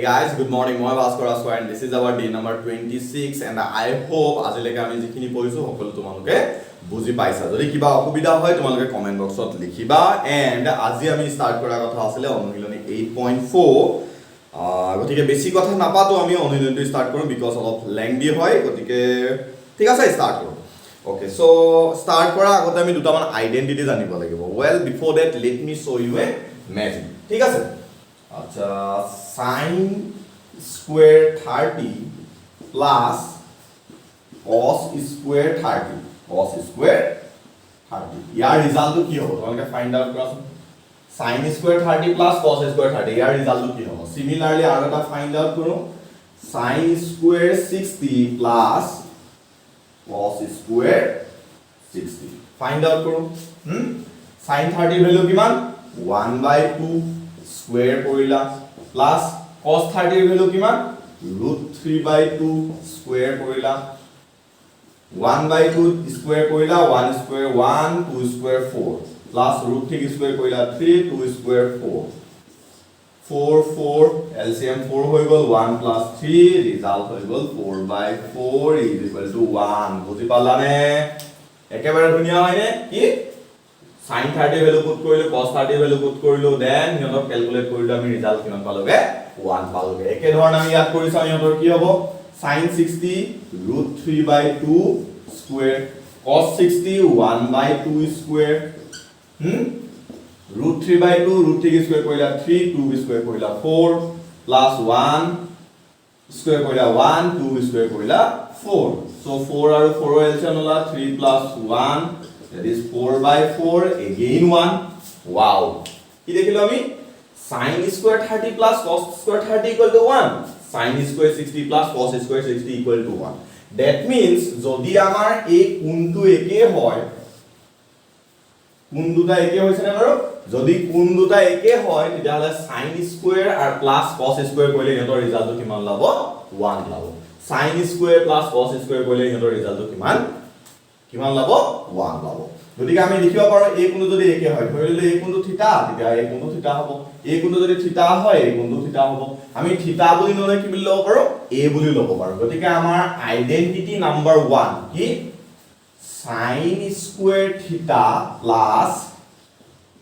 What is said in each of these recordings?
Hey guys, good morning. মই ভাস্কৰ আছো and this is our day number 26 and I hope আজিলৈকে আমি যিখিনি পঢ়িছো সকলো তোমালোকে বুজি পাইছা। যদি কিবা অসুবিধা হয় তোমালোকে কমেন্ট বক্সত লিখিবা and আজি আমি স্টার্ট কৰা কথা আছিল অনুশীলনী 8.4 গতিকে বেছি কথা নাপাতো আমি অনুশীলনীটো স্টার্ট কৰো because অলপ লেংদি হয় গতিকে ঠিক আছে স্টাৰ্ট কৰো। Okay, so start কৰা আগতে আমি দুটামান আইডেন্টিটি জানিব লাগিব। Well, before that let me show you a magic. ঠিক আছে? আচ্ছা sin square 30 plus cos square 30 cos square 30 ইয়াৰ ৰিজাল্টটো কি হ'ব তোমালোকে ফাইন্ড আউট কৰাচোন sin square 30 plus cos square 30 ইয়াৰ ৰিজাল্টটো কি হ'ব সিমিলাৰলি আৰু এটা ফাইন্ড আউট কৰো sin square 60 plus cos square 60 find out কৰো sin 30 ভ্যালু কিমান 1/2 square কৰিলা plus cos 30 ভ্যালু কিমান √3/2 square কৰিলা 1/2 square কৰিলা 1 square 1 2 square 4 plus √3 square কৰিলা 3 2 square 4 4 4 LCM 4 হৈ গল 1 plus 3 ৰিজাল্ট হৈ গল 4/4 = 1 বুজি পালানে একেবাৰে ধুনীয়া হয়নে কি sin 30 ভ্যালু পুট কৰিলো cos 30 ভ্যালু পুট কৰিলো দেন হিহঁতক ক্যালকুলেট কৰিলো আমি ৰিজাল্ট কিমান পালোগে 1 পালোগে একে ধৰণে আমি ইয়াত কৰিছো হিহঁতৰ কি হ'ব sin 60 √3/2 square cos 60 1/2 square √3/2 √3 square কৰিলা 3 2 স্কয়াৰ কৰিলা 4 plus 1 স্কয়াৰ কৰিলা 1 2 স্কয়াৰ কৰিলা 4 so 4 আৰু 4 এলচিয়াম হলা 3 plus 1 that is 4/4 again 1 wow কি দেখিলো আমি sin square 30 plus cos square 30 equal to 1 sin square 60 plus cos square 60 equal to 1 that means যদি আমাৰ এই কোণটো একে হয় কোণ দুটা একে হৈছে না বাৰু যদি কোণ দুটা একে হয় তেতিয়াহলে sin square আৰু plus cos square কৰিলে ইহঁতৰ ৰিজাল্টটো কিমান লাভ 1 লাভ sin square plus cos square কৰিলে ইহঁতৰ ৰিজাল্টটো কিমান লাভ 1 লাভ গতিকে আমি লিখিব পাৰো এই কোণটো যদি একে হয় ধৰিলে এই কোণটো থিতা তেতিয়া এই কোণটো থিতা হ'ব এই কোণটো যদি থিতা হয় এই কোণটো থিতা হ'ব আমি থিতা বুলি নলে কি বুলি ল'ব পাৰো a বুলি ল'ব পাৰো গতিকে আমাৰ আইডেন্টিটি নাম্বাৰ 1 কি sin square theta plus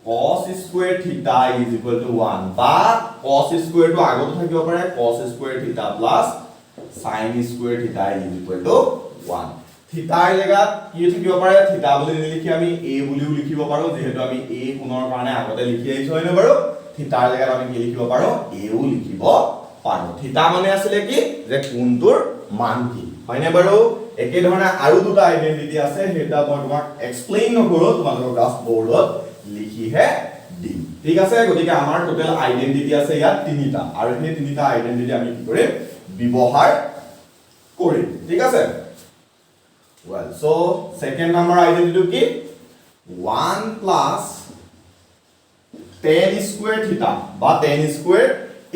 cos square theta is equal to 1 বা cos square টো আগত থাকিব পাৰে cos square theta plus sin square theta is equal to 1 থিতাৰ জায়গাত কি থাকিব পাৰে থিতা বুলি লিখি আমি a বুলিও লিখিব পাৰো যেহেতু আমি a কোণৰ কাৰণে আগতে লিখি আইছো হয়নে বাৰু থিতাৰ জায়গাত আমি কি লিখিব পাৰো a ও লিখিব পাৰো থিতা মানে আছিল কি যে কোণটোৰ মান কি হয়নে বাৰু একে ধৰণে আৰু দুটা আইডেন্টিটি আছে হেটা মই তোমাক এক্সপ্লেইন নকৰো তোমালোকৰ ক্লাছ বৰ্ডত লিখিহে দি ঠিক আছে গতিকে আমাৰ টোটাল আইডেন্টিটি আছে ইয়াত তিনিটা আৰু এই তিনিটা আইডেন্টিটি আমি কি কৰিম ব্যৱহাৰ কৰিম ঠিক আছে well so second number identity ki 1 plus tan square theta ba tan square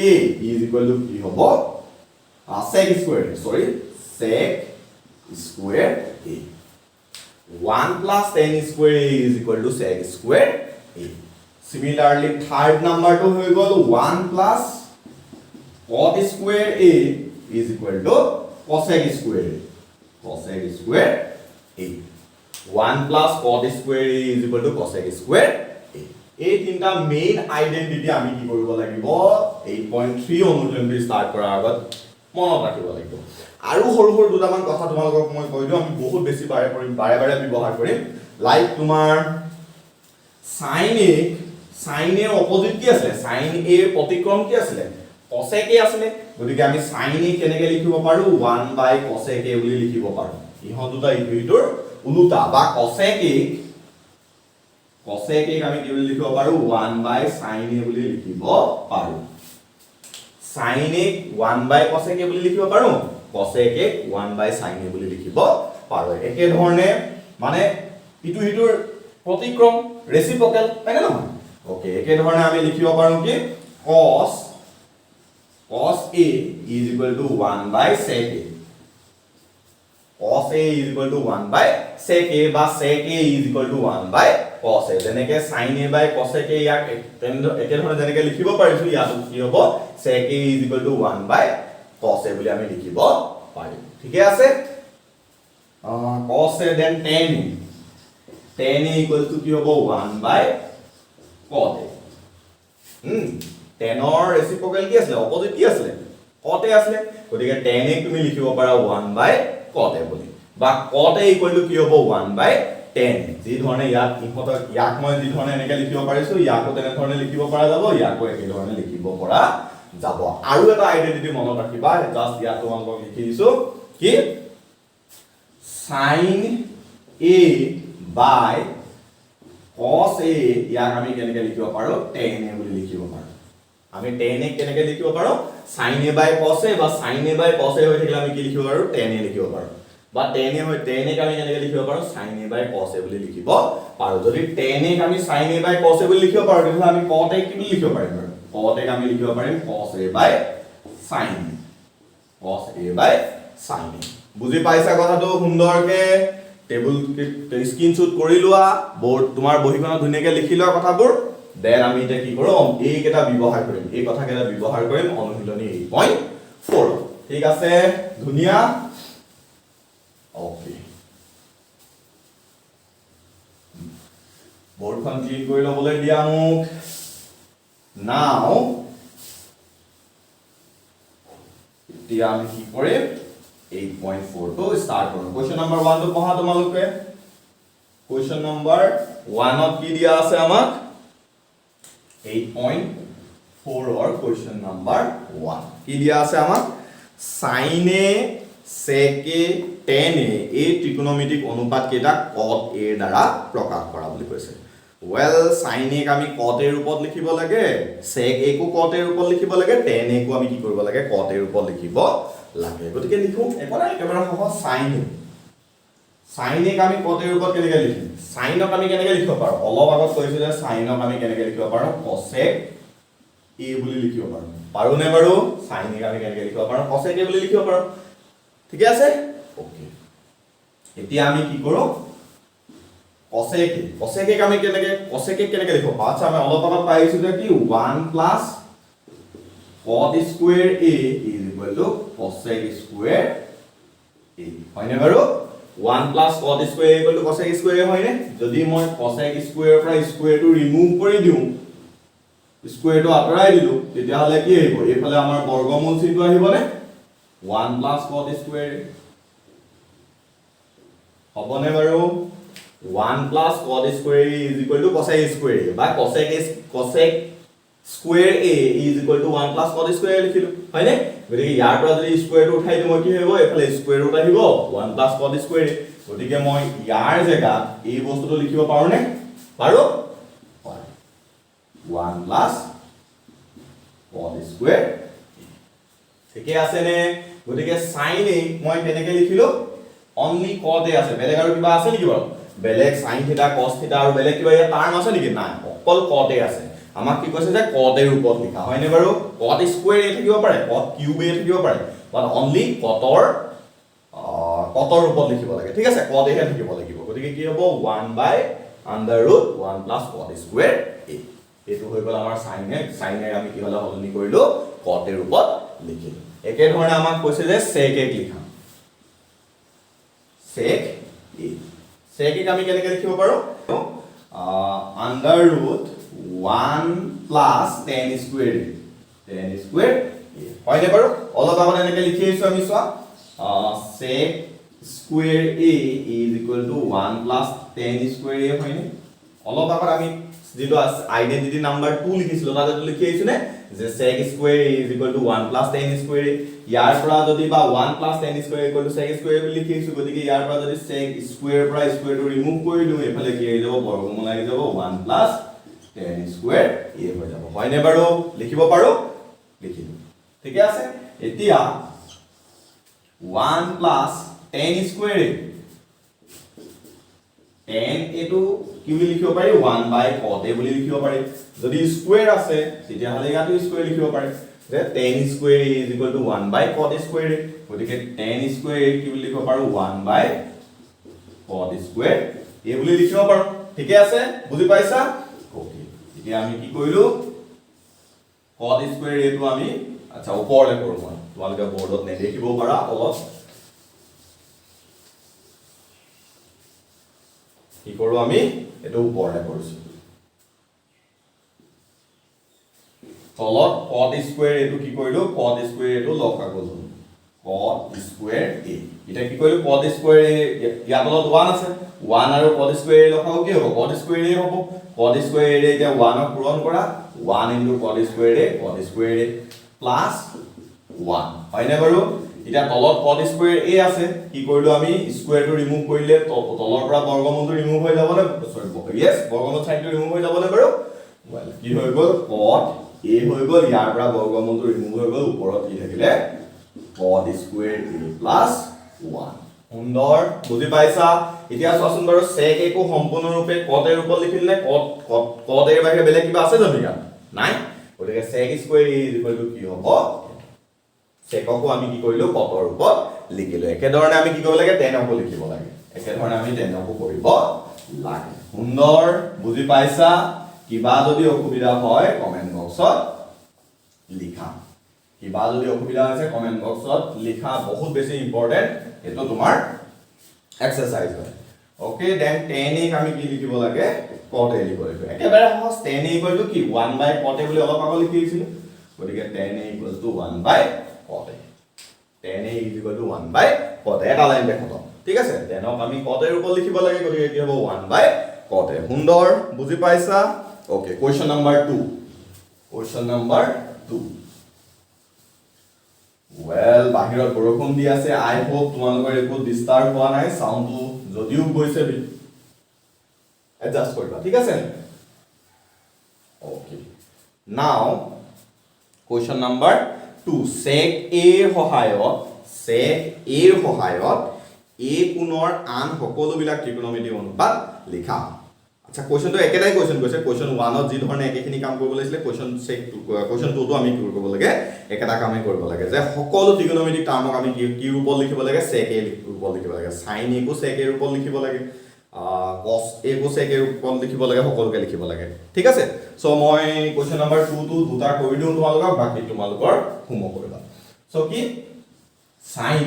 a is equal to ki hobo sec square a 1 plus tan square a is equal to sec square a similarly third number to hoy gol 1 plus cot square a is equal to cosec square a cosec square a 1 plus cot square a is equal to cosec square a এই তিনটা main identity আমি কি কৰিব লাগিব 8.3 অনুশীলনটো start কৰাৰ আগত মনত ৰাখিব লাগিব আৰু সৰু সৰু দুটামান কথা তোমালোকক মই কৈ দিও আমি বহুত বেছি বাৰে বাৰে ব্যৱহাৰ কৰিম লাইক তোমাৰ sin a অপোজিট কি আছে sin a প্ৰতিক্ৰম কি আছিল cosec a আছিল গতিকে আমি sin a কেনেকৈ লিখিব পাৰো 1/cosec a বুলি লিখিব পাৰো ইহত দুটা ইকুৱেটৰ উলুটা বা cosec a আমি কি বুলি লিখিব পাৰো 1/sin a বুলি লিখিব পাৰো sin a 1/cosec a বুলি লিখিব পাৰো cosec a 1/sin a বুলি লিখিব পাৰো একে ধৰণে মানে ইটো হিটোৰ প্ৰতিক্ৰম ৰেচিপ্ৰকেল হয় না নহয় ওকে একে ধৰণে আমি লিখিব পাৰো কি cos a is equal to 1/sec a cos a is equal to 1/sec a বা sec a is equal to 1/cos cos a যেনেকে sin a by cos a কে ইয়াক একে ধৰণে যেনেকে লিখিব পাৰিছো ইয়াটো কি হ'ব sec a is equal to 1 by cos a বুলি আমি লিখিব পাৰিম ঠিকে আছে cos a then tan a equals to কি হ'ব 1 by cot a tan ৰ ৰেচিপ্ৰকেল কি আছিল অপজিট কি আছিল cot a আছিল গতিকে tan a তুমি লিখিব পাৰা 1 by cot a বুলি বা cot a equal to কি হ'ব 1 by tan যি ধৰণে ইয়াক মই যি ধৰণে এনেকৈ লিখিব পাৰিছো ইয়াকো তেনে ধৰণে লিখিব পৰা যাব ইয়াকো একে ধৰণে লিখিব পৰা যাব আৰু এটা আইডেন্টিটি মনত ৰাখিবা জাস্ট ইয়াত তোমালোকক লিখি দিছো কি sin a by cos a ইয়াক আমি কেনেকৈ লিখিব পাৰো tan a বুলি লিখিব পাৰো আমি tan a কেনেকৈ লিখিব পাৰো sin a by cos a বা sin a by cos a হৈ থাকিলে আমি কি লিখিব পাৰো tan a লিখিব পাৰো বা tan a আমি কেনেকৈ লিখিব পাৰো sin a by cos a বুলি লিখিব পাৰো যদি tan a আমি sin a by cos a বুলি লিখিব পাৰো তেতিয়াহলে আমি cot a কি বুলি লিখিব পাৰিম cot a আমি লিখিব পাৰিম cos a by sin a বুজি পাইছা কথাটো সুন্দৰকে টেবুল স্ক্ৰিনশ্বট কৰি লোৱা বোৰ্ড তোমাৰ বহিখনত ধুনীয়াকৈ লিখি লোৱা কথাবোৰ দেন আমি এটা কি কৰিম এই কেটা ব্যৱহাৰ কৰিম এই কথা কেটা ব্যৱহাৰ কৰিম অনুশীলনী 8.4 ঠিক আছে ধুনীয়া ওকে বোৰ্ডখন ক্লিন কৰি লবলৈ দিয়া মোক নাও এতিয়া আমি কি কৰিম 8.4 to start करो क्वेश्चन नंबर 1 तो पहा তোমালোকে क्वेश्चन नंबर 1 অত কি দিয়া আছে আমাক 8.4 और क्वेश्चन नंबर 1 কি দিয়া আছে আমাক sin a sec a tan a এই ত্ৰিকোণমিতিক অনুপাত কেটা cot a দ্বাৰা প্ৰকাশ কৰা বুলি কৈছে well sin a আমি cot a ৰূপত লিখিব লাগে sec a co cot a ৰূপত লিখিব লাগে tan a কো আমি কি কৰিব লাগে cot a ৰূপত লিখিব লাগে গতিকে লিখো এবাৰে একেবাৰে সহজ sin a আমি cot a ৰূপত কেনেকৈ লিখিম sin ক আমি কেনেকৈ লিখিব পাৰো অলপ আগত কৈছো যে sin ক আমি কেনেকৈ লিখিব পাৰো cosec a বুলি লিখিব পাৰো পাৰো নে বাৰু sin a আমি কেনেকৈ লিখিব পাৰো cosec a বুলি লিখিব পাৰো ঠিক আছে ওকে এতিয়া আমি কি কৰো cosec a আমি কেনেকৈ লিখিব আচ্ছা আমি অলপ আগত পাইছো যে কি 1 plus cot square a is equal to cosec square a হয়নে বাৰু 1 plus cot square a equal to cosec square a হয়নে যদি মই cosec square পৰা square টো ৰিমুভ কৰি দিও square টো আঁতৰাই দিলো তেতিয়া হলে কি হ'ব এইফালে আমাৰ বৰ্গমূল চিনটো আহিবনে 1 plus cot square হ'বনে বাৰু 1 plus cot square a is equal to cosec square a বা cosec square a is equal to 1 plus cot square a লিখিলো হয়নে গতিকে ইয়াৰ পৰা যদি স্কয়াৰ টো উঠাই দিও কি হ'ব এফালে স্কয়াৰ ৰুট আহিব 1 plus cot square a গতিকে মই ইয়াৰ জায়গা এই বস্তুটো লিখিব পাৰো নে পাৰো 1 plus cot square ঠিকে আছে নে গতিকে sin a মই কেনেকৈ লিখিলো only cot a আছে বেলেগ আৰু কিবা আছে নেকি বাৰু বেলেগ sin থিটা cos থিটা আৰু বেলেগ কিবা ইয়াত টাৰ্ম আছে নেকি নাই অকল cot a আছে আমাক কি কৈছে যে cot a ৰূপত লিখা হয়নে বাৰু cot square a থাকিব পাৰে cot cube a থাকিব পাৰে বাট only cot ৰ ৰূপত লিখিব লাগে ঠিক আছে cot a হে থাকিব লাগিব গতিকে কি হ'ব 1 by under root 1 plus cot square a এটো হৈ গল আমাৰ sin a আমি কি হলা হলনি কৰিলো cot a ৰূপত লিখিলো একে ধৰণে আমাক কৈছে যে sec a লিখা sec a আমি কেনেকৈ লিখিব পাৰো under root 1 plus tan square হয়নে বাৰু অলপ আগত এনেকৈ লিখি আছো আমি চোৱা sec square a is equal to 1 plus tan square a হয়নে অলপ আগত আমি যেটো আইডেন্টিটি নাম্বার 2 লিখিছিলো তাতে লিখি আইছো নে যে sec square a is equal to 1 plus tan square a ইয়াৰ পৰা যদি বা 1 plus tan square equal to sec square বুলি লিখি আইছো গতিকে ইয়াৰ পৰা যদি sec square পৰা square টো ৰিমুভ কৰি দিও এফালে কি আই যাব বৰ্গমূল আই যাব 1 plus tan square a হৈ যাব হয়নে বাৰু লিখিব পাৰো লিখিলো ঠিক আছে এতিয়া 1 plus tan square a tan এটো কি বুলি লিখিব পাৰি 1 by cot a বুলি লিখিব পাৰি যদি স্কয়াৰ আছে তেতিয়া হলে ইয়াটো স্কয়াৰ লিখিব পাৰি যে tan square a is equal to 1 by cot square a গতিকে tan square a কি বুলি লিখিব পাৰো 1 by cot square a বুলি লিখিব পাৰো ঠিকে আছে বুজি পাইছা ওকে এতিয়া আমি কি কৰিলো cot স্কয়াৰ a টো আমি আচ্ছা ওপৰলে কৰো মই তোমালোকে বৰ্ডত নেদেখিব পাৰা অলপ কি কৰো আমি এটো ওপৰলে কৰিছো তলত cot স্কয়াৰ a টো কি কৰিলো cot স্কয়াৰ a টো লসাগু ললো cot স্কয়াৰ a এটা কি কৰিলো cot স্কয়াৰ a ইয়াত তলত 1 আছে 1 আৰু cot স্কয়াৰ a লসাগু কি হ'ব cot স্কয়াৰ a হ'ব cot স্কয়াৰ a এতিয়া 1 ক পূৰণ কৰা 1 * cot স্কয়াৰ a প্লাস 1 হয়নে বাৰু এতিয়া তলত cot স্কয়াৰ a আছে কি কৰিলো আমি স্কয়াৰটো ৰিমুভ কৰিলে তলৰ পৰা বৰ্গমূলটো ৰিমুভ হৈ যাবলে সৰি yes বৰ্গমূল সাইনটো ৰিমুভ হৈ যাবলে বাৰু ওয়েল কি হৈ গল cot a হৈ গল ইয়াৰ পৰা বৰ্গমূলটো ৰিমুভ হৈ গল ওপৰত কি থাকিলে cot স্কয়াৰ a প্লাস 1 সুন্দৰ বুজি পাইছা এতিয়া চোৱাচোন বাৰু sec a কো সম্পূৰ্ণৰূপে cot এৰ ৰূপত লিখিল নে cot এৰ বাহিৰে বেলেগ কিবা আছে জানো ইয়াত নাই গতিকে sec স্কয়াৰ a কি হ'ব sec কো আমি কি কৰিলো cot ৰ ৰূপত লিখিলো একে ধৰণে আমি কি কৰিব লাগে tan কো লিখিব লাগে একে ধৰণে আমি tan কো কৰিব লাগে সুন্দৰ বুজি পাইছা কিবা যদি অসুবিধা হয় কমেন্ট বক্সত লিখা কিবা যদি অসুবিধা আছে কমেন্ট বক্সত লিখা বহুত বেছি ইম্পৰ্টেন্ট এটো তোমাৰ এক্সারসাইজ হয় ওকে দেন tan a আমি কি লিখিব লাগে cot a লিখিব লাগে একেবাৰে সহজ tan a কি 1/cot a বুলি অলপ আগত লিখিছিল গতিকে tan a 1/cot a tan a 1/cot a এটা লাইন দেখো ঠিক আছে tan ক আমি cot a ৰ ওপৰত লিখিব লাগে গতিকে কি হ'ব 1/cot a সুন্দৰ বুজি পাইছা ওকে কোৱেশ্চন নাম্বাৰ 2 Well, বাহিৰত বৰষুণ দি আছে আই হোপ তোমালোকৰ একো ডিস্টাৰ্ব হোৱা নাই সাউন্ডটো যদিও গৈছে এডজাস্ট কৰিবা ঠিক আছে ওকে নাও কোৱেশ্চন নাম্বাৰ 2 sec a ৰ সহায়ত a কোণৰ আন সকলো বিলাক ত্ৰিকোণমিতি অনুপাত লিখা আচ্ছা কোৱেশ্চনটো একেটাই কোৱেশ্চন কৈছে কোৱেশ্চন 1 ত যি ধৰণে একেখিনি কাম কৰিব লাগিছিল কোৱেশ্চন 2 টো আমি কি কৰিব লাগে একেটা কামে কৰিব লাগে যে সকলো ত্ৰিকোণমিতিক টাৰ্মক আমি কি ৰূপত লিখিব লাগে sec a ৰূপত লিখিব লাগে sin a co sec a ৰূপত লিখিব লাগে cos a co sec a ৰূপত লিখিব লাগে সকলোকে লিখিব লাগে ঠিক আছে সো মই কোৱেশ্চন নাম্বাৰ 2 টো দুটা কৰি দিও তোমালোকক বাকি তোমালোকৰ হোমৱৰ্ক কৰিবা সো কি sin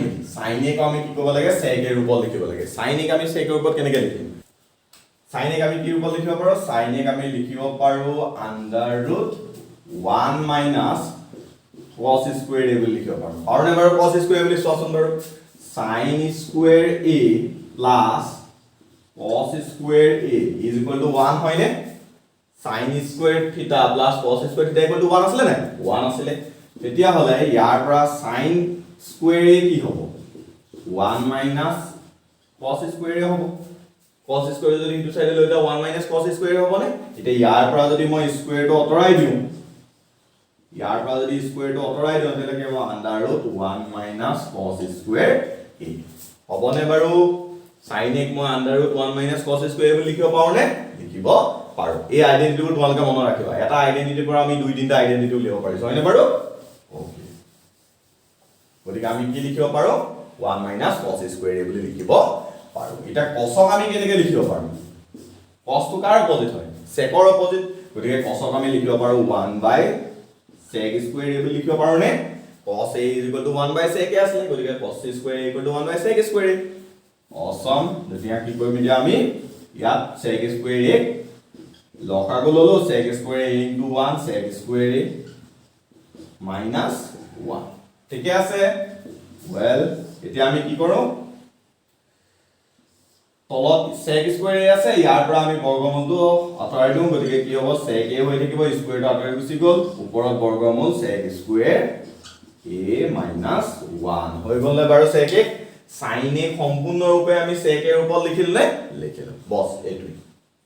a কো আমি কি কৰিব লাগে sec a ৰূপত লিখিব লাগে sin a ক আমি sec a ৰূপত কেনেকৈ লিখিম sin a আমি কি ৰূপত লিখিব পাৰো sin a আমি লিখিব পাৰো √1 - cos স্কয়াৰ a বুলি লিখিব পাৰো আৰু নেবাৰ cos স্কয়াৰ বুলি চোৱাচোন বাৰু sin square a cos square a 1 হয়নে sin স্কয়াৰ থিটা cos স্কয়াৰ থিটা 1 আছিল নে 1 আছিল তেতিয়া হলে ইয়াৰ পৰা sin স্কয়াৰ a কি হ'ব 1 - cos স্কয়াৰ a হ'ব cos স্কয়াৰ যদি ইনটু সাইডে লৈ যাও 1 - cos স্কয়াৰ হ'ব নে এতিয়া ইয়াৰ পৰা যদি মই স্কয়াৰটো অতৰাই দিও তেতিয়ালে কি হ'ব √1 - cos স্কয়াৰ a হ'বনে বাৰু sin a মই √1 - cos স্কয়াৰ বুলি লিখিব পাৰো নে লিখিব পাৰো এই আইডেন্টিটিটো তোমালোকে মনত ৰাখিবা এটা আইডেন্টিটিৰ পৰা আমি দুই তিনটা আইডেন্টিটি উলিয়াব পাৰিছো হয়নে বাৰু ওকে গতিকে আমি কি লিখিব পাৰো 1 - cos স্কয়াৰ a বুলি লিখিব পাৰো এটা cosক আমি কেনেকৈ লিখিব পাৰো cos টো কাৰ অপজিট হয় sec ৰ অপজিট গতিকে cosক আমি লিখিব পাৰো 1/sec স্কয়াৰ a বুলি লিখিব পাৰো নে cos a 1/sec a আছে গতিকে cos square a 1/sec square a Assam যেতিয়া কি কৰিম এতিয়া আমি ইয়াত sec স্কয়াৰ a লসাগু ললো sec square a * 1 sec square a - 1 ঠিক আছে ওয়েল এতিয়া আমি কি কৰো তলত sec স্কয়াৰ a আছে ইয়াৰ পৰা আমি বৰ্গমূলটো আঁতৰাই দিও গতিকে কি হ'ব sec a হৈ থাকিব স্কয়াৰটো আঁতৰাই গুচি গ'ল ওপৰত বৰ্গমূল sec স্কয়াৰ a - 1 হৈ গ'ল বাৰু sec a sin a সম্পূৰ্ণৰূপে আমি sec a ৰূপত লিখিল নে লিখিলো বস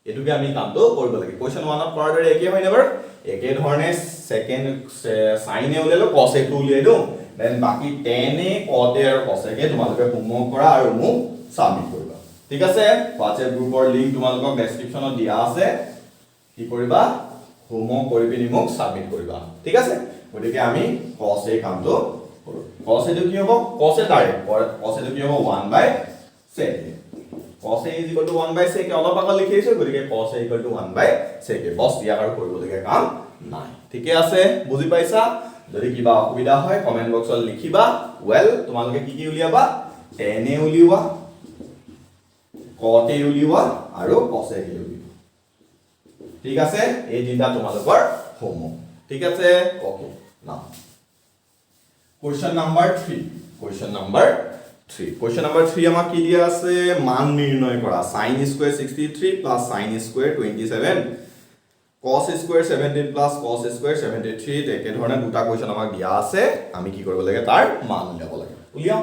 এটুকে আমি কামটো কৰিব লাগে কোৱেশ্চন 1 ত কৰাৰ দৰে একে হয় নে বাৰু একে ধৰণে second sin a উলিয়ালো cos a টো উলিয়াই দিও দেন বাকি tan a cot a আৰু cos a কে তোমালোকে হোমৱৰ্ক কৰা আৰু মোক সাবমিট কৰিবা ঠিক আছে WhatsApp গ্ৰুপৰ লিংক তোমালোকক ডেসক্ৰিপচনত দিয়া আছে কি কৰিবা হোমৱৰ্ক কৰি পিনি মোক সাবমিট কৰিবা ঠিক আছে গতিকে আমি cos a কামটো কৰো cos a টো কি হ'ব cos a direct cos a টো কি হ'ব 1/sec cos a is equal to 1 by sec অলপ আগত লিখি আছো গতিকে cos a equal to 1 by sec বস ইয়াক আৰু কৰিবলগীয়া কাম নাই ঠিকে আছে বুজি পাইছা যদি কিবা অসুবিধা হয় কমেন্ট বক্সত লিখিবা ওয়েল তোমালোকে কি উলিয়াবা tan a উলিওৱা cot a উলিওৱা আৰু cos a উলিওৱা ঠিক আছে এই তিনটা তোমালোকৰ হোমৱৰ্ক ঠিক আছে ওকে নাও question number 3 আমাক কি দিয়া আছে মান নিৰ্ণয় কৰা sin square 63 plus sin square 27 cos square 17 plus cos square 73 একে ধৰণে দুটা কোৱেশ্চন আমাক দিয়া আছে আমি কি কৰিব লাগে তাৰ মান উলিয়াব লাগে উলিয়াম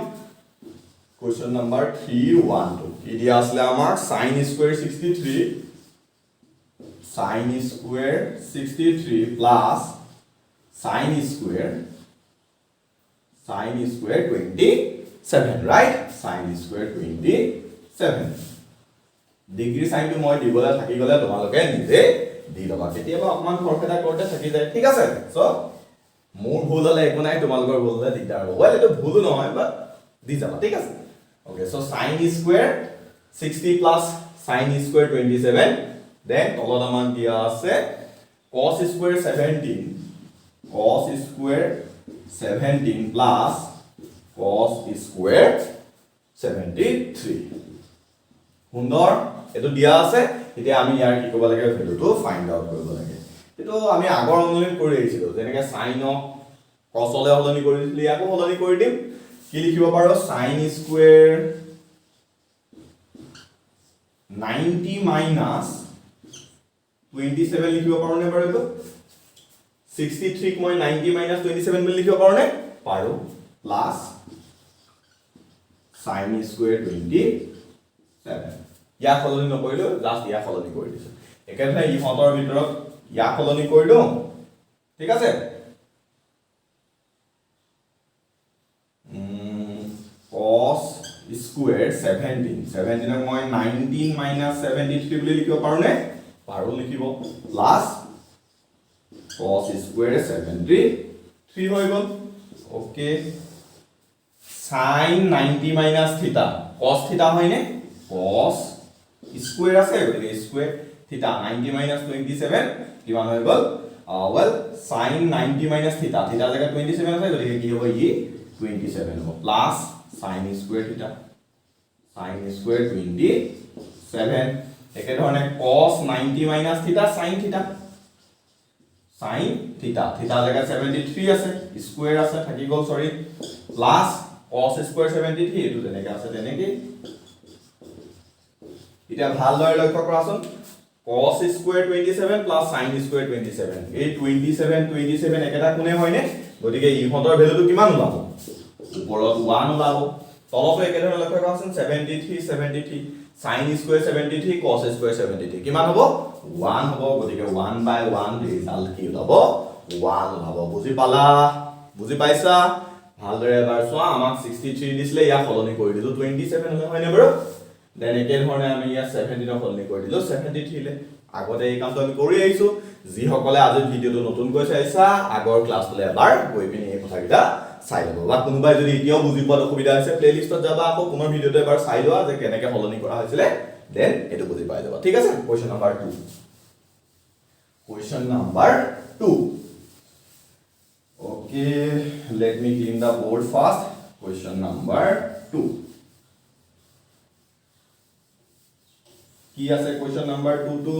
question number 312 কি দিয়া আছে আমাৰ sin square 63 plus sin square 27 right sin square 27 degree সাইনটো মই দিবলৈ থাকি গলে তোমালোকে নিজে দি লবা কেতিয়াবা অকমান খৰখেদা কৰতে থাকি যায় ঠিক আছে সো মোৰ ভুল হলে একো নাই তোমালোকৰ ভুল হলে দিগদাৰ হ'ব ওয়েল এটো ভুল নহয় বাট দি যাবা ঠিক আছে okay so sin square 60 plus sin square 27 then তলত আমাক দিয়া আছে cos square 17 plus cos square 73 সুন্দৰ এটো দিয়া আছে এতিয়া আমি ইয়াৰ কি কৰিব লাগে ভ্যালুটো ফাইন্ড আউট কৰিব লাগে এটো আমি আগৰ অনুলিন কৰি আহিছিলো যেনেকৈ sin cos লে হলনি কৰিছিলি আকৌ হলনি কৰি দিম কি লিখিব পাৰো sin square 90 minus 27 লিখিব পাৰো নে বাৰু এটো 63 ক মই 90 minus 27 বুলি লিখিব পাৰো নে পাৰো প্লাস sin square 27 ইয়া খলনি নকৰিলো জাস্ট ইয়া খলনি কৰি দিছো একেধৰণে ইহঁতৰ ভিতৰত ইয়া খলনি কৰি দিও ঠিক আছে cos square 17 ক মই 19 minus 73 বুলি লিখিব পাৰো নে পাৰো লিখিব প্লাস cos square 73 হৈ গল okay sin 90 minus theta cos theta হয় নে cos square আছে গতিকে square theta 90 minus 27 কিমান হৈ গল well sin 90 minus theta theta জায়গা 27 আছে গতিকে কি হ'ব ই 27 হ'ব প্লাস sin square theta 27 একে ধৰণে cos 90 minus theta sin theta theta জায়গা 73 আছে স্কয়ার আছে থাকি গল সরি প্লাস cos square 73 এটো তেনেকে আছে তেনেকে এটা ভালদৰে লক্ষ্য কৰাচোন cos square 27 plus sin square 27 এই 27 একেটা কোণে হয়নে গতিকে ইহঁতৰ ভ্যালুটো কিমান ওলাব ওপৰত 1 ওলাব তলতো একেধৰণে লক্ষ্য কৰাচোন 73 sin square 73 cos square 73 কিমান হ'ব 1 হ'ব গতিকে 1 by 1 ৰিজাল্ট কি ওলাব 1 ওলাব বুজি পাইছা ভালদৰে এবাৰ চোৱা আমাক 63 দিছিলে ইয়া ফলনি কৰি দিলো 27 হলে হয়নে বাৰু দেন একে ধৰণে আমি ইয়া 17 ফলনি কৰি দিলো 73 লে আগতে এই কামটো আমি কৰি আহিছো যি সকলে আজি ভিডিওটো নতুনকৈ চাইছা আগৰ ক্লাছলৈ এবাৰ গৈ পিনি এই কথাকিটা চাই লব বা কোনোবাই যদি এতিয়াও বুজি পোৱা অসুবিধা আছে প্লেলিষ্টত যাবা আকৌ পুনৰ ভিডিওটো এবাৰ চাই লোৱা যে কেনেকৈ ফলনি কৰা হৈছিল দেন এটো বুজি পাই যাবা ঠিক আছে question number 2 okay let me clean the board first question number 2 কি আছে question number 2 to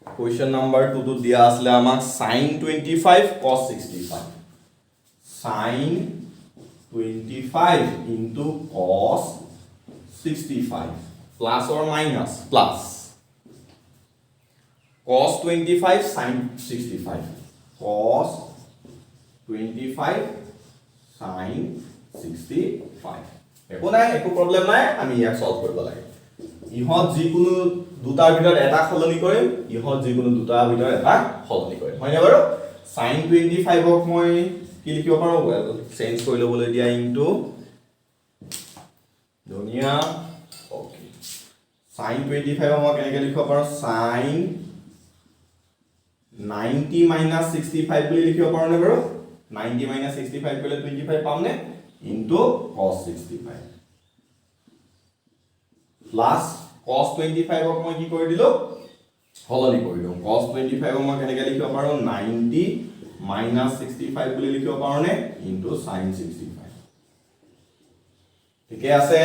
question number 2 to দিয়া আসলে আমাক sin 25 cos 65 sin 25 into cos 65 plus or minus plus cos 25 sin 65 cos 25 sin 65 একো নাই একো প্ৰবলেম নাই আমি ইয়াক সলভ কৰিব লাগে ইহত যিকোনো দুটাৰ ভিতৰত এটা খলনি কৰিম ইহত যিকোনো দুটাৰ ভিতৰত এটা খলনি কৰিম হয়নে বাৰু sin 25 ক মই কি লিখিব পাৰো ওয়েল চেঞ্জ কৰি লবলৈ দিয়া ইনটু দুনিয়া ওকে sin 25 মই কেনেকৈ লিখিব পাৰো sin 90 minus 65 বুলি লিখিব পাৰো নে বাৰু 90 minus 65 কৰিলে 25 পাম নে ইনটু cos 65 প্লাস cos 25 ক মই কি কৰি দিলো হলনি কৰিলো cos 25 ক মই কেনেকৈ লিখিব পাৰো 90 minus 65 বুলি লিখিব পাৰো নে into sin 65 ঠিকে আছে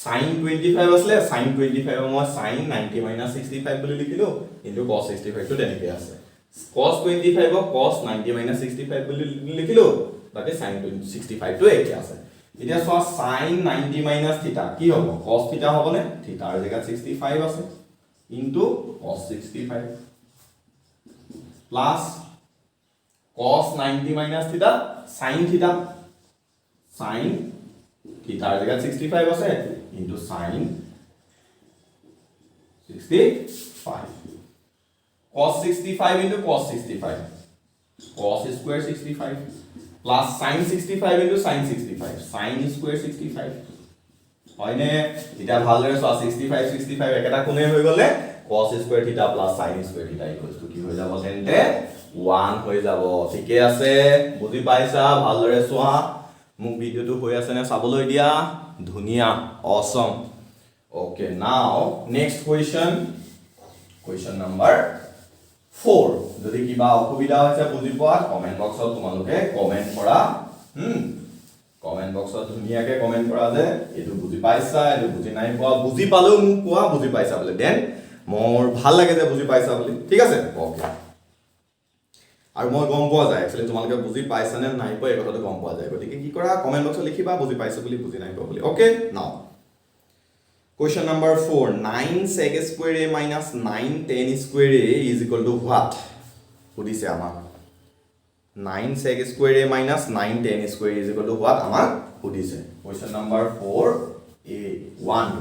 sin 25 আসলে sin 25 মই sin 90 minus 65 বুলি লিখিলো into cos 65 টো তেনেকৈ আছে cos 25 ক cos 90 minus 65 বুলি লিখিলো বাকি sin 65 টো একে আছে এতিয়া সো sin 90 minus theta কি হ'ব cos theta হ'ব নে theta ৰ জায়গাত 65 আছে into cos 65 plus cos 90 minus theta sin theta sin theta ৰ জায়গাত 65 আছে into sin 65 cos 65 into cos 65 cos square 65 plus sin 65 into sin 65 sin square 65 হয়নে এটা ভালদৰে 65 65 একটা কোণে হৈ গলে cos square theta plus sin square theta equals to কি হৈ যাব তেন্তে 1 হৈ যাব ঠিকে আছে বুজি পাইছা ভালদৰে চোৱা মোক ভিডিওটো হৈ আছে নে চাবলৈ দিয়া ধুনিয়া awesome okay now next question number 4 যদি কিবা অসুবিধা হৈছে বুজি পোৱা কমেন্ট বক্সত তোমালোকে কমেন্ট কৰা কমেন্ট বক্সত ধুনিয়াকে কমেন্ট কৰা যে এটো বুজি পাইছা এটো বুজি নাই পোৱা বুজি পালো মোক কোৱা বুজি পাইছা বলে দেন মোৰ ভাল লাগে যে বুজি পাইছা বুলি ঠিক আছে ওকে আৰু মই গম পোৱা যায় একচুয়ালি তোমালোকে বুজি পাইছা নে নাই পোৱা এই কথাটো গম পোৱা যায় গতিকে কি কৰা কমেন্ট বক্সত লিখিবা বুজি পাইছা বুলি বুজি নাই পোৱা বুলি ওকে নাও question number 4 9 sec square a minus 9 tan square a is equal to what সুধিছে আমাক 9 sec square a minus 9 tan square a is equal to what আমাক সুধিছে question number 4 a 1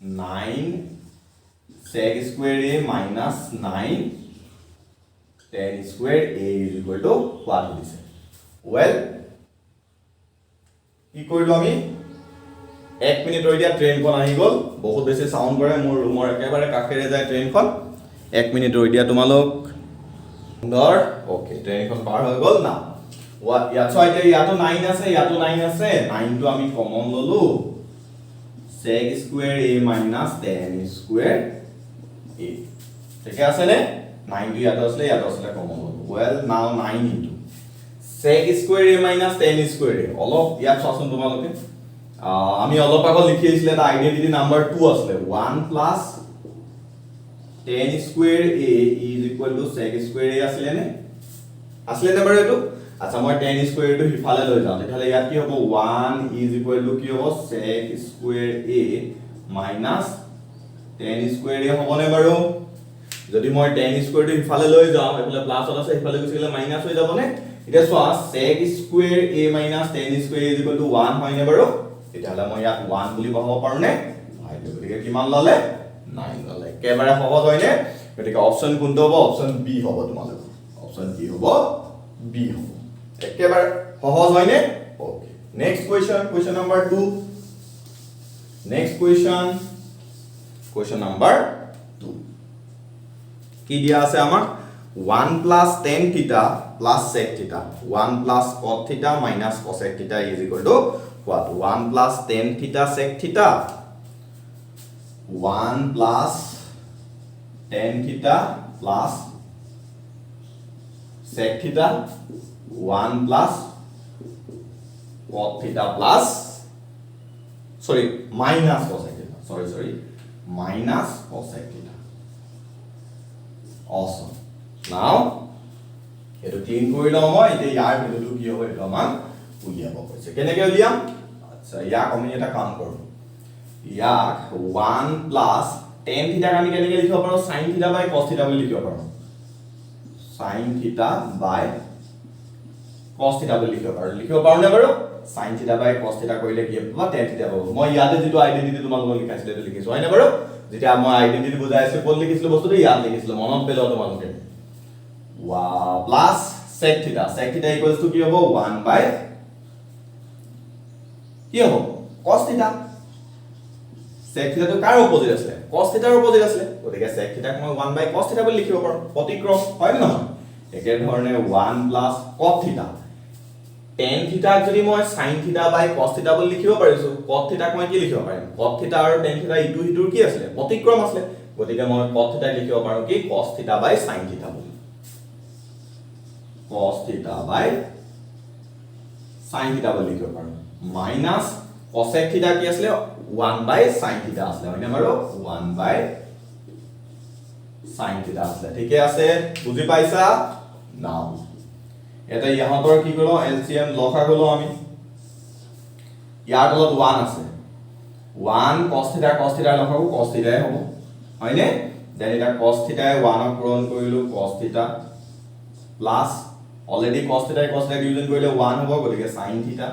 9 sec square a minus 9 tan square a is equal to what সুধিছে well কি কৰিলো আমি 1 minute ৰৈ ট্ৰেইনখন আহি গল বহুত বেছি সাউন্ড কৰে মোৰ ৰুমৰ একেবাৰে কাষেৰে যায় ট্ৰেইনখন 1 মিনিট ৰৈ তোমালোক সুন্দৰ ওকে ট্ৰেইনখন পাৰ হৈ গল না ইয়াত চাইতে ইয়াতো 9 আছে ইয়াতো 9 আছে 9 টো আমি কমন ললো sec square a minus tan square a ঠিক আছে নে 9 টো ইয়াতো আছে কমন ললো well now 9 into sec square a minus tan square a অলপ ইয়াত চাচোন তোমালোকে আমি অলপ আগত লিখিছিলে এটা আইডেন্টিটি নাম্বার 2 আসলে 1 plus tan square a is equal to sec square a আসলে নে বাৰু এটো আচ্ছা মই tan square টো হিফালে লৈ যাও তেতিয়ালে ইয়াত কি হ'ব 1 is equal to কি হ'ব sec square a minus tan square a হ'ব নে বাৰু যদি মই tan square টো হিফালে লৈ যাও এফালে প্লাস আছে হিফালে গুছি গলে মাইনাস হৈ যাব নে এটা চোৱা sec square a minus tan square is equal to 1 হয় নে বাৰু তেতিয়ালে মই ইয়াত 1 বুলি পাব পাৰো নে ভাইটো গতিকে কিমান ললে 9 ললে একেবাৰে সহজ হয় নে গতিকে অপচন কোনটো হ'ব অপচন বি হ'ব তোমালোক অপচন কি হ'ব বি হ'ব একেবাৰে সহজ হয় নে okay next question number 2 next question number 2 কি দিয়া আছে আমাক 1 plus tan theta plus sec theta 1 plus cot theta minus cosec theta is equal to what 1 plus tan theta sec theta 1 plus tan theta plus sec theta 1 plus cot theta plus minus cosec theta minus cosec theta awesome now এটো clean কৰি লওঁ মই এতিয়া ইয়াৰ ভ্যালুটো কি হ'ব এটো আমাক উলিয়াব কৈছে কেনেকৈ উলিয়াম আচ্ছা ইয়াক আমি এটা কাম কৰো ইয়াক 1 plus tan theta আমি কেনেকৈ লিখিব পাৰো sin theta by cos theta বুলি লিখিব পাৰো sin theta by cos theta বুলি লিখিব পাৰো নে বাৰু sin theta by cos theta কৰিলে কি হ'ব tan theta হ'ব মই ইয়াতে যেটো আইডেন্টিটি তোমালোকক লিখাইছিল এটো লিখিছো হয় নে বাৰু যেতিয়া মই আইডেন্টিটি বুজাইছো কোন লিখিছিলো বস্তুটো ইয়াত লিখিছিলো মনত পেলোৱা তোমালোকে wow plus sec theta equals to কি হ'ব 1 by কি হ'ব cos theta sec theta তো কাৰ অপোজিট আছে cos theta ৰ অপোজিট আছে গতিকে sec theta ক মই 1 by cos theta বুলি লিখিব পাৰো প্ৰতিক্ৰম হয় নে নহয় একে ধৰণে 1 plus cot theta tan থিটা যদি মই sin থিটা বাই cos থিটা বুলি লিখিব পাৰিছো cos থিটাক মই কি লিখিব পাৰিম cos থিটা আৰু tan থিটা ইটো হিটোৰ কি আছিল প্ৰতিক্ৰম আছিল গতিকে মই cos থিটাক লিখিব পাৰো কি cos থিটা বাই sin থিটা বুলি cos থিটা বাই sin থিটা বুলি লিখিব পাৰো মাইনাস cosec থিটা কি আছিল 1 বাই sin থিটা আছিল হয়নে বাৰু 1 বাই sin থিটা আছিল ঠিকে আছে বুজি পাইছা নাও এটা ইহঁতৰ কি গলো এলসিএম লখা গলো আমি ইয়াৰ তলত 1 আছে 1 cos থিটা লখাও cos থিটাই হ'ব হয়নে দেন এটা cos থিটাই 1 ক পূৰণ কৰিলো cos থিটা প্লাস অলৰেডি cos থিটা ডিভিজন কৰিলে 1 হ'ব গতিকে sin থিটা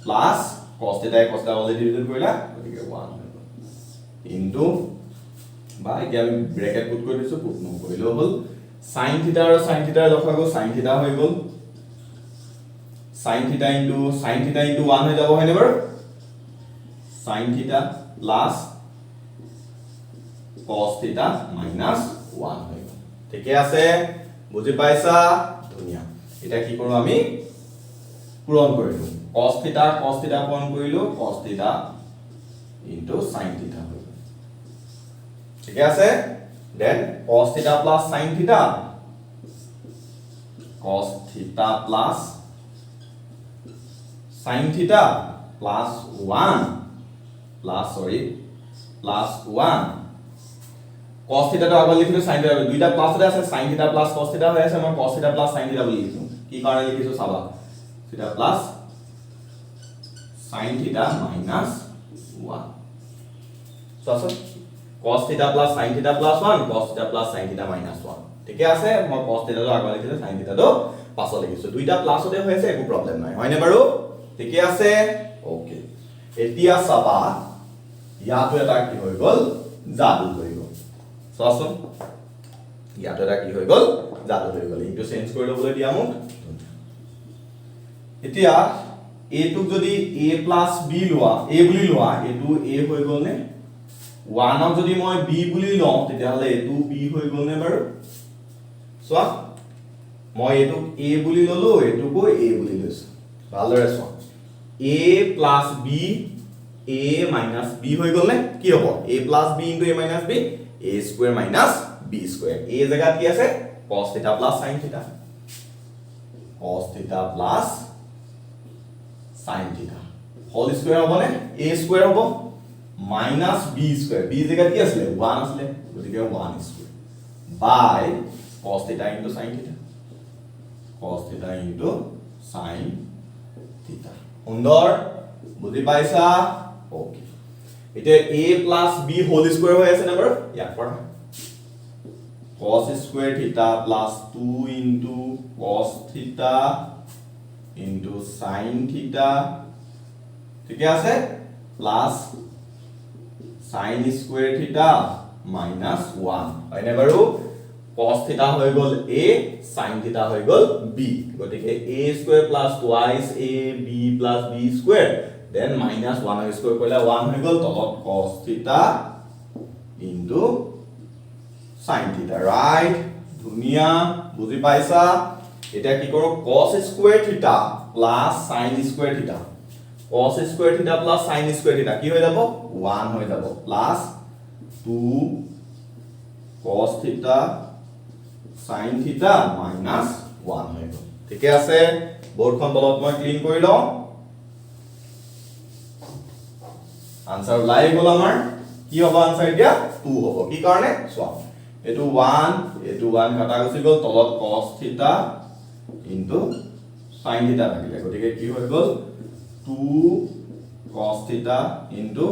প্লাস cos থিটা অলৰেডি ডিভিজন কৰিলা গতিকে 1 হ'ব ইনটু বা এতিয়া আমি ব্ৰেকেট পুট কৰি দিছো পুট নকৰিলেও হ'ল sin থিটা আৰু sin থিটাৰ লসাগু sin থিটা হৈ গল sin থিটা ইনটু 1 হৈ যাব হয়নে বাৰু sin থিটা প্লাস cos থিটা মাইনাস 1 হৈ গল ঠিকে আছে বুজি পাইছা ধুনিয়া এটা কি কৰো আমি পূৰণ কৰিলো cos থিটা পূৰণ কৰিলো cos থিটা ইনটু sin থিটা হৈ গল ঠিকে আছে then cos theta plus sin theta cos theta plus sin theta plus 1 plus 1 cos theta to আগত লিখিলো sin theta দুইটা প্লাস আছে sin theta plus cos theta হৈ আছে মই cos theta plus sin theta বুলি লিখিছো কি কাৰণে লিখিছো চাবা theta plus sin theta minus 1 so cos theta plus sin theta plus 1 cos theta plus sin theta minus 1 ঠিকে আছে মই cos theta তো আগলৈ লিখিছো sin theta তো পাছত লিখিছো দুইটা প্লাসতে হৈ আছে একো প্ৰবলেম নাই হয়নে বাৰু ঠিকে আছে ওকে এতিয়া চাবা ইয়াতো এটা কি হৈ গল জাদু হৈ গল চোৱাচোন ইয়াতো এটা কি হৈ গল জাদু হৈ গল ইনটু চেঞ্জ কৰি লবলৈ দিয়া মোক এতিয়া a টুক যদি a plus b লোৱা a বুলি লোৱা এটো a হৈ গল নে 1 ক যদি মই b বুলি লওঁ তেতিয়া হলে এটো b হৈ গল নে বাৰু সোৱা মই এটো a বুলি ললো এটোকো a বুলি লৈছো ভালদৰে সোৱা a plus b a minus b হৈ গল নে কি হ'ব a plus b into a minus b a square minus b square a জায়গাত কি আছে cos theta plus sin theta cos theta plus sin theta whole square হ'ব নে a square হ'ব minus b square b জায়গাত কি আছে 1 আছে গতিকে 1 square by cos theta into sin theta cos theta into sin theta সুন্দৰ বুজি পাইছা ওকে এটা a plus b whole square হৈ আছে না বাৰু ইয়াক পঢ়া cos square theta plus 2 into cos theta into sin theta ঠিক আছে plus sin square theta minus 1 হয়নে বাৰু cos theta হৈ গল a sin theta হৈ গল b গতিকে a square plus twice a b plus b square then minus 1 square কৰিলে 1 হৈ গল তলত cos theta into sin theta right ধুনিয়া বুজি পাইছা এটা কি কৰো cos square theta plus sin square theta cos square theta plus sin square theta কি হৈ যাব 1 হৈ যাব plus 2 cos theta sin theta minus 1 হৈ গল ঠিক আছে বৰ্ডখন তলত মই ক্লিন কৰি লওঁ আনসাৰ ওলাই গল আমাৰ কি হ'ব আনসাৰ এতিয়া 2 হ'ব কি কাৰণে চোৱা এটো 1 কাটা গুচি গল তলত cos theta into sin theta থাকিলে গতিকে কি হৈ গল 2 cos theta into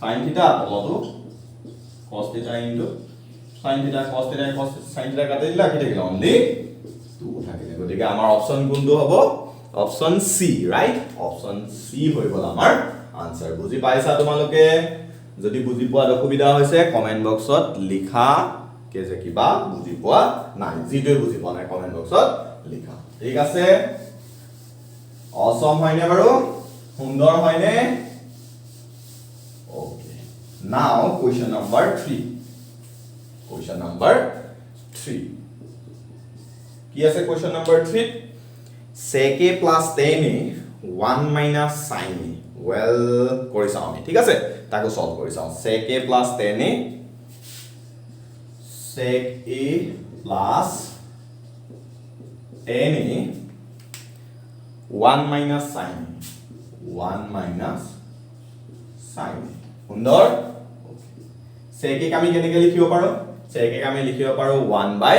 sin theta তলতো cos theta into sin theta cos theta sin theta কাটি দিলা কি থাকিলে only 2 থাকিলে গতিকে আমাৰ অপচন কোনটো হ'ব option C right option C হৈ গল আমাৰ আনসাৰ বুজি পাইছা তোমালোকে যদি বুজি পোৱা অসুবিধা হৈছে কমেন্ট বক্সত লিখা কে যে কিবা বুজি পোৱা নাই জিটো বুজি পোৱা নাই কমেন্ট বক্সত লিখা ঠিক আছে অসম হয়নে বাৰু সুন্দৰ হয়নে ওকে নাও কোৱেশ্চন নম্বৰ 3 কি আছে question number 3 sec a plus tan a 1 minus sin a well কৰি চাও আমি ঠিক আছে তাকো সলভ কৰি চাও sec a plus tan a sec a plus tan a 1 minus sin a 1 minus sin a সুন্দৰ sec a আমি কেনেকৈ লিখিব পাৰো sec a আমি লিখিব পাৰো 1 by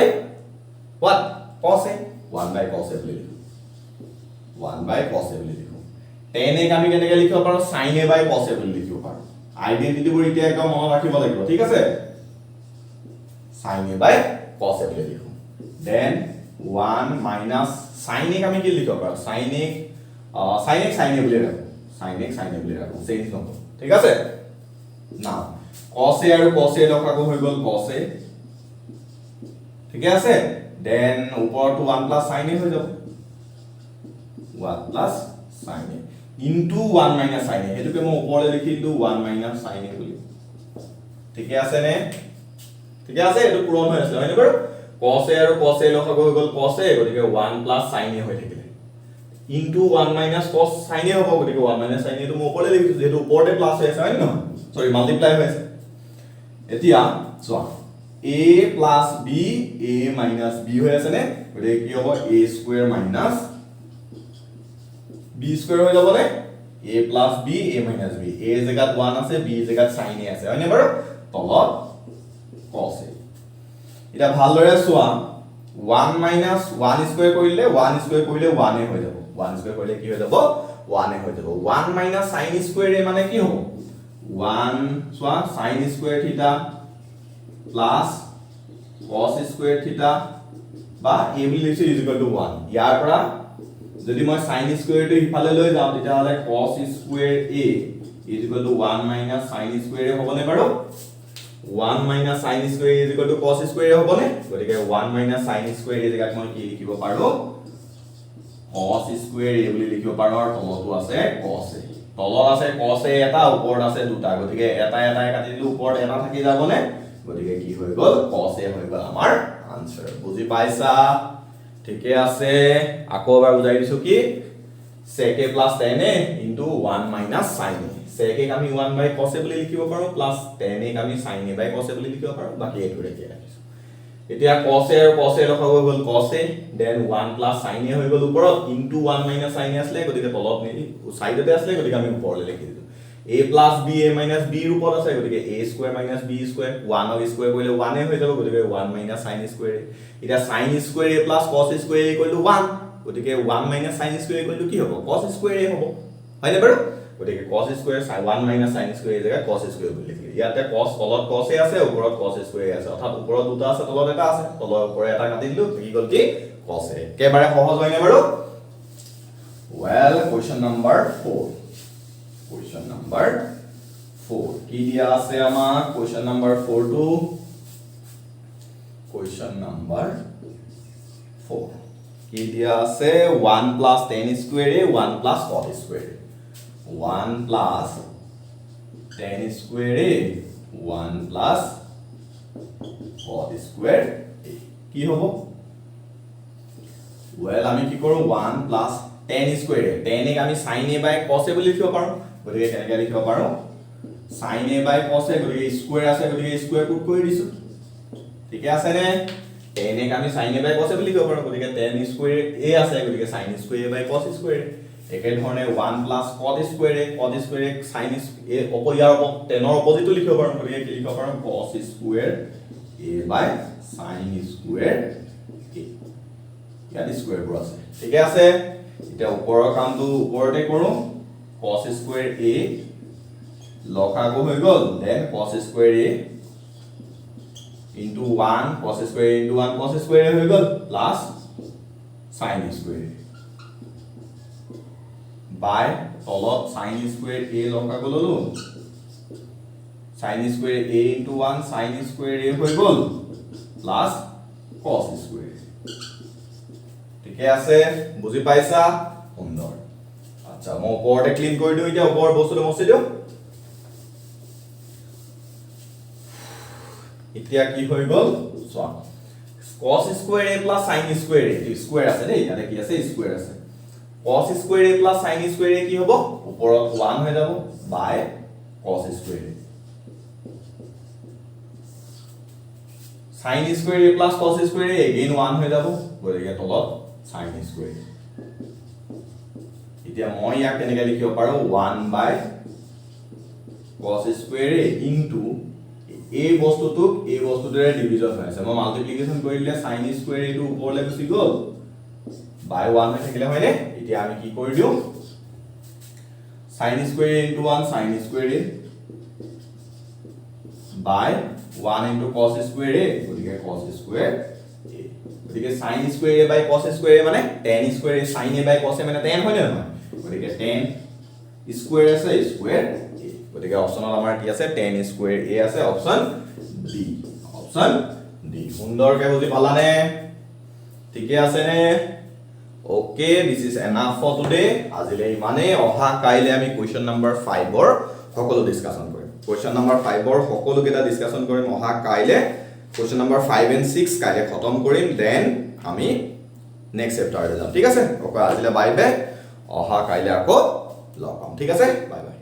what cos a 1 by cos a বুলি লিখো 1 by cos a বুলি লিখো tan a আমি কেনেকৈ লিখিব পাৰো sin a by cos a বুলি লিখিব পাৰো আইডেন্টিটিবোৰ এতিয়া একদম মনত ৰাখিব লাগিব ঠিক আছে sin a by cos a বুলি লিখো then 1 minus sin a আমি কি লিখিব পাৰো sin a বুলি ৰাখো sin a বুলি ৰাখো চেঞ্জ নকৰো ঠিক আছে নাও cos a আৰু cos a লখাগু হৈ গল cos a ঠিক আছে then ওপৰটো 1 plus sin a হৈ যাব 1 plus sin a into 1 minus sin a হেতুকে মই ওপৰলে লিখিলো 1 minus sin a বুলি ঠিক আছে নে ঠিক আছে এটো পূৰণ হৈ আছে হয়নে বাৰু cos a আৰু cos a লখাগু হৈ গল cos a গতিকে 1 plus sin a হৈ থাকিলে into 1 minus cos sin a হ'ব গতিকে 1 minus sin a টো মই ওপৰলে লিখিছো যেটো ওপৰতে প্লাস হৈ আছে হয়নে নহয় সৰি মাল্টিপ্লাই হৈ আছে এতিয়া চোৱা a plus b a minus b হৈ আছে নে গতিকে কি হ'ব a square minus b square হৈ যাব নে a plus b a minus b a জায়গাত 1 আছে b জায়গাত sin a আছে হয়নে বাৰু তলত cos a এটা ভালদৰে চোৱা 1 minus 1 স্কয়াৰ কৰিলে 1 স্কয়াৰ কৰিলে 1 এ হৈ যাব 1 স্কয়াৰ কৰিলে কি হৈ যাব 1 এ হৈ যাব 1 minus sin স্কয়াৰ এ মানে কি হ'ব 1 চোৱা sin স্কয়াৰ থিটা plus cos স্কয়াৰ থিটা বা a বুলি লিখিছো ইজ ইকুৱেল টু 1 ইয়াৰ পৰা যদি মই sin স্কয়াৰ টো ইফালে লৈ যাও তেতিয়া হলে cos square a is equal to 1 minus sin square হ'বনে বাৰু 1 minus sin square is equal to cos square হ'বনে গতিকে 1 minus sin স্কয়াৰ এই জায়গাত মই কি লিখিব পাৰো cos স্কয়াৰ a বুলি লিখিব পাৰো আৰু তলতো আছে cos a তলত আছে cos a এটা ওপৰত আছে দুটা গতিকে এটা কাটি দিলে ওপৰত এটা থাকি যাবনে গতিকে কি হৈ গল cos a হৈ গল আমাৰ আনসাৰ বুজি পাইছা ঠিকে আছে আকৌ এবাৰ বুজাই দিছো কি sec a plus tan a into 1 minus sin a sec a আমি 1 by cos a বুলি লিখিব পাৰো plus tan a আমি sin a by cos a বুলি লিখিব পাৰো বাকি এইটো ৰেখি ৰাখিছো এতিয়া cos a আৰু cos a লখা হৈ গল cos a then 1 plus sin a হৈ গল ওপৰত into 1 minus sin a আসলে গতিকে তলত নেকি সাইডতে আসলে গতিকে আমি ওপৰলে লিখি দিছো a plus b a minus b ৰূপত আছে গতিকে a square minus b square 1 ৰ স্কয়াৰ কৰিলে 1 এ হৈ যাব গতিকে 1 minus sin square এটা sin square a plus cos square a equal to 1 গতিকে 1 minus sin square equal to কি হ'ব cos square a হ'ব হয়নে বাৰু গতিকে cos square 1 minus sin square এই জায়গা cos square বুলি লিখি ইয়াতে cos তলত cos a আছে ওপৰত cos square আছে অৰ্থাৎ ওপৰত দুটা আছে তলত এটা আছে তলৰ ওপৰে এটা কাটি দিলো কি গল কি cos a একেবাৰে সহজ হয়নে বাৰু well question number 4 question number 4 কি দিয়া আছে আমাৰ question number 4 to question number 4 কি দিয়া আছে 1 plus tan square a 1 plus cos square a 1 plus tan square a 1 plus cos square a কি হ'ব well আমি কি কৰো 1 plus tan square a tan a আমি sin a by cos a বুলি লিখিব পাৰো গতিকে কেনেকৈ লিখিব পাৰো sin a by cos a গতিকে স্কয়াৰ আছে গতিকে স্কয়াৰ পুট কৰি দিছো ঠিক আছে নে tan a আমি sin a by cos a বুলি লিখিব পাৰো গতিকে tan square a আছে গতিকে sin square a by cos square একে ধৰণে 1 plus cos square a sin a year tan ৰ অপজিটটো লিখিব পাৰো গতিকে কি লিখিব পাৰো cos square a by sin square a ইয়াত স্কয়াৰ বোৰ আছে ঠিক আছে এতিয়া ওপৰৰ কামটো ওপৰতে কৰো cos square a লখাগু হৈ গল then cos square a into 1 cos square into 1 cos square a হৈ গল plus sin square a by তলত sin square a লখাগু ললো sin square a into 1 sin square a হৈ গল plus cos square ঠিক আছে বুজি পাইছা সুন্দৰ আচ্ছা মই ওপৰতে ক্লিন কৰি দিও এতিয়া ওপৰৰ বস্তুটো মচি দিও এতিয়া কি হৈ গল চোৱা cos square a plus sin square a square আছে দেই ইয়াতে কি আছে স্কয়াৰ আছে cos square a plus sin square a কি হ'ব ওপৰত 1 হৈ যাব by cos square a sin square a plus cos square a again 1 হৈ যাব গতিকে তলত sin square a এতিয়া মই ইয়াক কেনেকৈ লিখিব পাৰো 1 by cos square a into এই বস্তুটোৰে ডিভিজন হৈ আছে মই মাল্টিপ্লিকেশন কৰিলে sin square a টো ওপৰলৈ গুচি গ'ল by 1 হৈ থাকিলে হয়নে এতিয়া আমি কি কৰি দিও sin square a into 1 sin square a by 1 into cos square a গতিকে cos square a গতিকে sin square a by cos square a মানে tan square a sin a by cos a মানে tan হয় নহয় গতিকে tan square আছে square a গতিকে অপচনত আমাৰ কি আছে tan square a আছে অপচন D সুন্দৰকে বুজি পালানে ঠিকে আছে নে okay this is enough for today আজিলে ইমানে অহা কাইলে আমি কোৱেশ্চন নম্বৰ 5 ৰ সকলো ডিসকাশন কৰিম কোৱেশ্চন নম্বৰ 5 ৰ সকলো কেটা ডিসকাশন কৰিম অহা কাইলে কোৱেশ্চন নম্বৰ 5 and 6 কাইলে খতম কৰিম দেন আমি নেক্সট চেপ্টাৰলৈ যাম ঠিক আছে ওকে আজিলে বাই বাই অহা কাইলে আকৌ লগ পাম ঠিক আছে বাই বাই